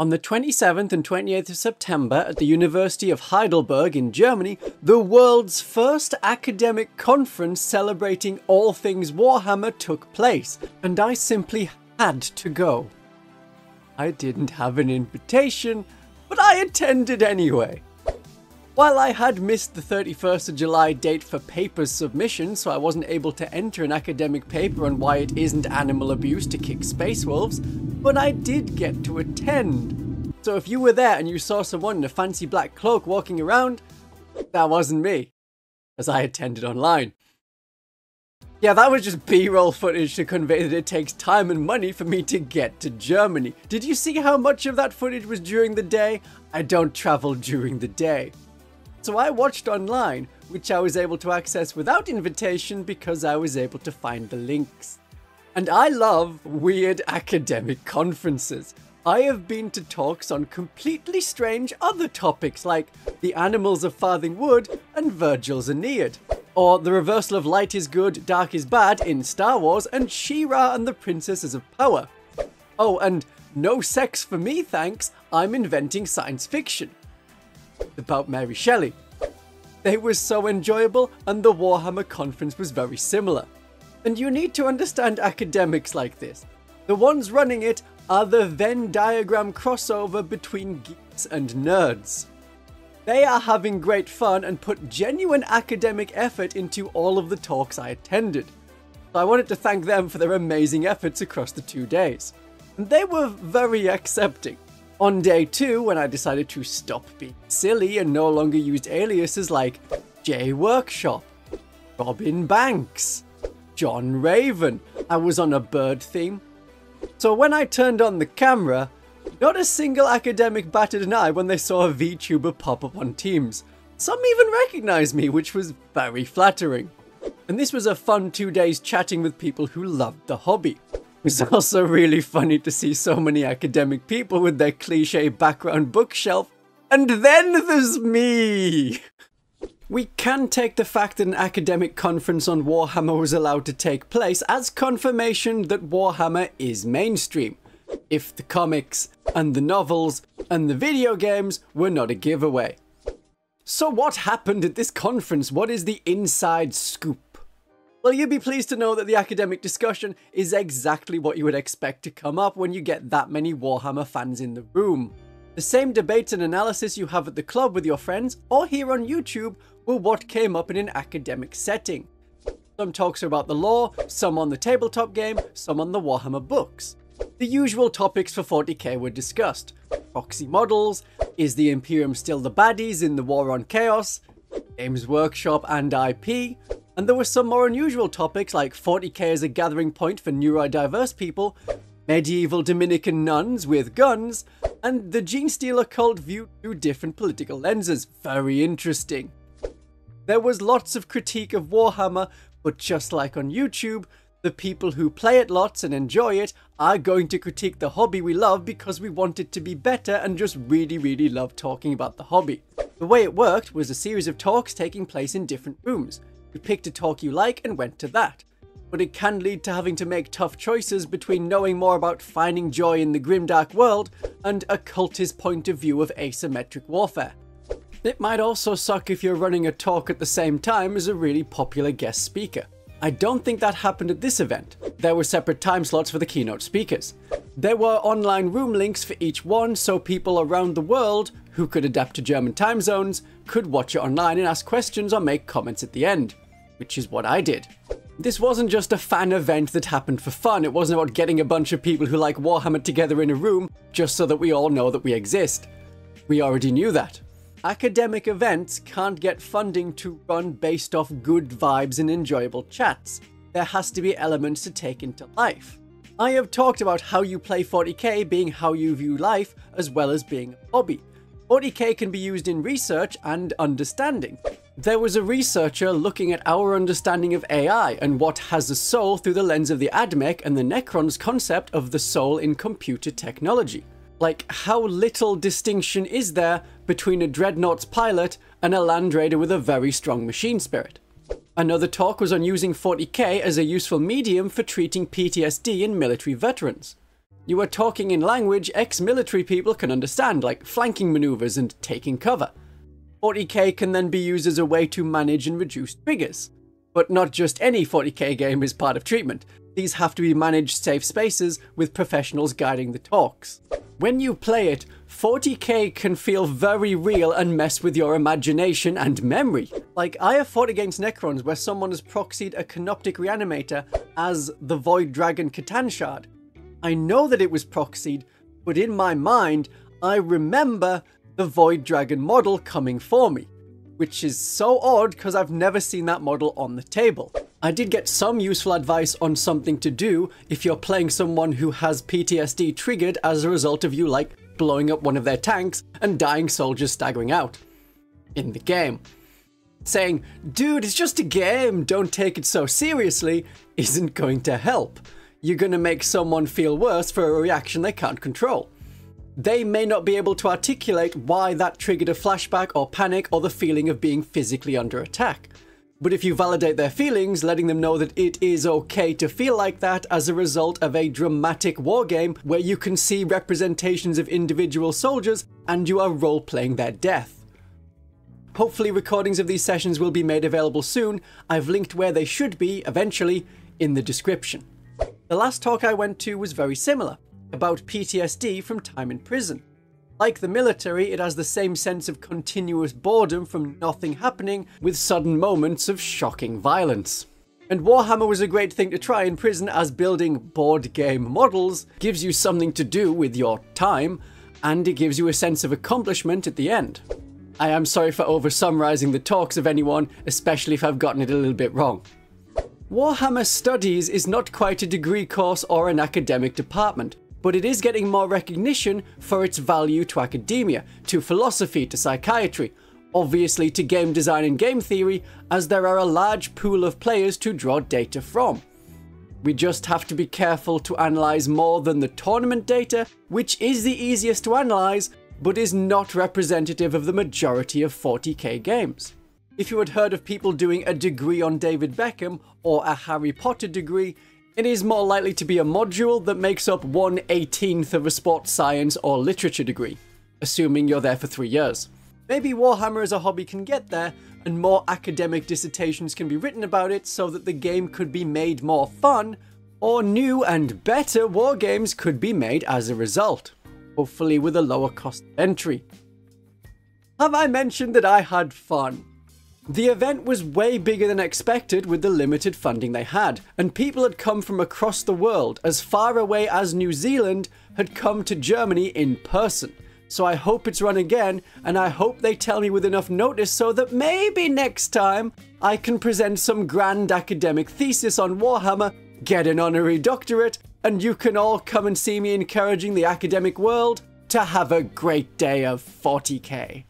On the 27th and 28th of September at the University of Heidelberg in Germany, the world's first academic conference celebrating all things Warhammer took place, and I simply had to go. I didn't have an invitation, but I attended anyway. While I had missed the 31st of July date for paper submission, so I wasn't able to enter an academic paper on why it isn't animal abuse to kick space wolves, but I did get to attend. So if you were there and you saw someone in a fancy black cloak walking around, that wasn't me, as I attended online. Yeah, that was just B-roll footage to convey that it takes time and money for me to get to Germany. Did you see how much of that footage was during the day? I don't travel during the day. So I watched online, which I was able to access without invitation because I was able to find the links. And I love weird academic conferences. I have been to talks on completely strange other topics like the animals of Farthing Wood and Virgil's Aeneid, or the reversal of light is good, dark is bad in Star Wars, and She-Ra and the Princesses of Power. Oh, and no sex for me thanks, I'm inventing science fiction. About Mary Shelley. They were so enjoyable, and the Warhammer conference was very similar. And you need to understand academics like this. The ones running it are the Venn diagram crossover between geeks and nerds. They are having great fun and put genuine academic effort into all of the talks I attended. So I wanted to thank them for their amazing efforts across the 2 days. And they were very accepting. On day 2, when I decided to stop being silly and no longer used aliases like J Workshop, Robin Banks, John Raven, I was on a bird theme. So when I turned on the camera, not a single academic batted an eye when they saw a Vtuber pop up on Teams. Some even recognized me, which was very flattering. And this was a fun 2 days chatting with people who loved the hobby. It was also really funny to see so many academic people with their cliche background bookshelf. And then there's me! We can take the fact that an academic conference on Warhammer was allowed to take place as confirmation that Warhammer is mainstream, if the comics and the novels and the video games were not a giveaway. So what happened at this conference? What is the inside scoop? Well, you'd be pleased to know that the academic discussion is exactly what you would expect to come up when you get that many Warhammer fans in the room. The same debates and analysis you have at the club with your friends or here on YouTube were what came up in an academic setting. Some talks are about the lore, some on the tabletop game, some on the Warhammer books. The usual topics for 40k were discussed. Proxy models, is the Imperium still the baddies in the War on Chaos, Games Workshop and IP, and there were some more unusual topics like 40k as a gathering point for neurodiverse people, medieval Dominican nuns with guns, and the Gene Stealer cult viewed through different political lenses. Very interesting. There was lots of critique of Warhammer, but just like on YouTube, the people who play it lots and enjoy it are going to critique the hobby we love because we want it to be better and just really love talking about the hobby. The way it worked was a series of talks taking place in different rooms. You picked a talk you like and went to that. But it can lead to having to make tough choices between knowing more about finding joy in the grimdark world and a cultist point of view of asymmetric warfare. It might also suck if you're running a talk at the same time as a really popular guest speaker. I don't think that happened at this event. There were separate time slots for the keynote speakers. There were online room links for each one, so people around the world who could adapt to German time zones could watch it online and ask questions or make comments at the end, which is what I did. This wasn't just a fan event that happened for fun. It wasn't about getting a bunch of people who like Warhammer together in a room just so that we all know that we exist. We already knew that. Academic events can't get funding to run based off good vibes and enjoyable chats. There has to be elements to take into life. I have talked about how you play 40k being how you view life as well as being a hobby. 40k can be used in research and understanding. There was a researcher looking at our understanding of AI and what has a soul through the lens of the Admech and the Necron's concept of the soul in computer technology. Like, how little distinction is there between a Dreadnought's pilot and a Land Raider with a very strong machine spirit? Another talk was on using 40k as a useful medium for treating PTSD in military veterans. You are talking in language ex-military people can understand, like flanking maneuvers and taking cover. 40k can then be used as a way to manage and reduce triggers. But not just any 40k game is part of treatment. These have to be managed safe spaces with professionals guiding the talks. When you play it, 40k can feel very real and mess with your imagination and memory. Like, I have fought against Necrons where someone has proxied a Canoptic Reanimator as the Void Dragon Catan Shard. I know that it was proxied, but in my mind, I remember the Void Dragon model coming for me, which is so odd because I've never seen that model on the table. I did get some useful advice on something to do if you're playing someone who has PTSD triggered as a result of you, like, blowing up one of their tanks and dying soldiers staggering out in the game. Saying, dude, it's just a game, don't take it so seriously, isn't going to help. You're going to make someone feel worse for a reaction they can't control. They may not be able to articulate why that triggered a flashback or panic or the feeling of being physically under attack. But if you validate their feelings, letting them know that it is okay to feel like that as a result of a dramatic wargame where you can see representations of individual soldiers and you are role-playing their death. Hopefully recordings of these sessions will be made available soon. I've linked where they should be, eventually, in the description. The last talk I went to was very similar, about PTSD from time in prison. Like the military, it has the same sense of continuous boredom from nothing happening, with sudden moments of shocking violence. And Warhammer was a great thing to try in prison, as building board game models gives you something to do with your time, and it gives you a sense of accomplishment at the end. I am sorry for over-summarizing the talks of anyone, especially if I've gotten it a little bit wrong. Warhammer Studies is not quite a degree course or an academic department, but it is getting more recognition for its value to academia, to philosophy, to psychiatry, obviously to game design and game theory, as there are a large pool of players to draw data from. We just have to be careful to analyze more than the tournament data, which is the easiest to analyze, but is not representative of the majority of 40k games. If you had heard of people doing a degree on David Beckham or a Harry Potter degree, it is more likely to be a module that makes up 1/18 of a sports science or literature degree, assuming you're there for 3 years. Maybe Warhammer as a hobby can get there, and more academic dissertations can be written about it so that the game could be made more fun, or new and better wargames could be made as a result, hopefully with a lower cost of entry. Have I mentioned that I had fun? The event was way bigger than expected with the limited funding they had, and people had come from across the world, as far away as New Zealand, had come to Germany in person. So I hope it's run again, and I hope they tell me with enough notice so that maybe next time I can present some grand academic thesis on Warhammer, get an honorary doctorate, and you can all come and see me encouraging the academic world to have a great day of 40k.